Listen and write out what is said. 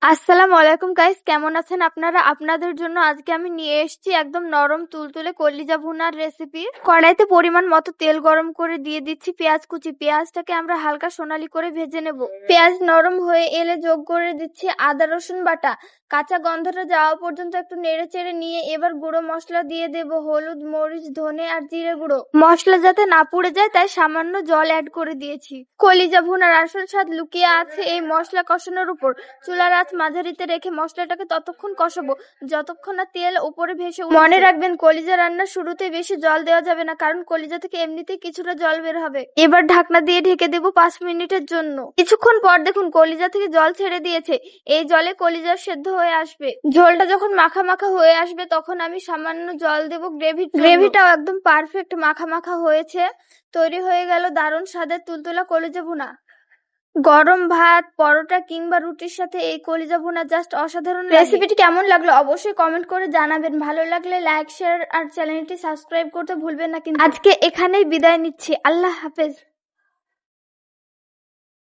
আসসালামু আলাইকুম গাইস, কেমন আছেন আপনারা? আপনাদের জন্য আজকে আমি নিয়ে এসেছি একদম নরম তুলতুলে কলিজা ভুনার রেসিপি। কড়াইতে পরিমাণ মতো তেল গরম করে দিয়ে দিচ্ছি পেঁয়াজ কুচি। পেঁয়াজটাকে আমরা হালকা সোনালী করে ভেজে নেব। পেঁয়াজ নরম হয়ে এলে যোগ করে দিচ্ছি আদা রসুন বাটা। কাঁচা গন্ধটা যাওয়া পর্যন্ত একটু নেড়ে চেড়ে নিয়ে এবার গুঁড়ো মশলা দিয়ে দেব। হলুদ, মরিচ, ধনে আর জিরে গুঁড়ো। মশলা যাতে না পুড়ে যায় তাই সামান্য জল অ্যাড করে দিয়েছি। কলিজা ভুনার আসল স্বাদ লুকিয়ে আছে এই মশলা কষানোর উপর। চুলার আঁচ মাঝারিতে রেখে মশলাটাকে ততক্ষণ কষাবো যতক্ষণ না তেল উপরে ভেসে উঠছে। মনে রাখবেন, কলিজা রান্নার শুরুতে বেশি জল দেওয়া যাবে না, কারণ কলিজা থেকে এমনিতেই কিছুটা জল বের হবে। এবার ঢাকনা দিয়ে ঢেকে দেবো 5 মিনিটের জন্য। কিছুক্ষণ পর দেখুন কলিজা থেকে জল ছেড়ে দিয়েছে। এই জলে কলিজা সেদ্ধ হয়ে আসবে। ঝোলটা যখন মাখা মাখা হয়ে আসবে তখন আমি সামান্য জল দেবো গ্রেভিটাও একদম পারফেক্ট মাখা মাখা হয়েছে। তৈরি হয়ে গেল দারুণ স্বাদের তুলতুলা কলিজা ভুনা। গরম ভাত, পরোটা কিংবা রুটির সাথে এই কলিজা ভুনা জাস্ট অসাধারণ। রেসিপিটি কেমন লাগলো অবশ্যই কমেন্ট করে জানাবেন। ভালো লাগলে লাইক, শেয়ার আর চ্যানেলটি সাবস্ক্রাইব করতে ভুলবেন না। কিন্তু আজকে এখানেই বিদায় নিচ্ছি। আল্লাহ হাফেজ।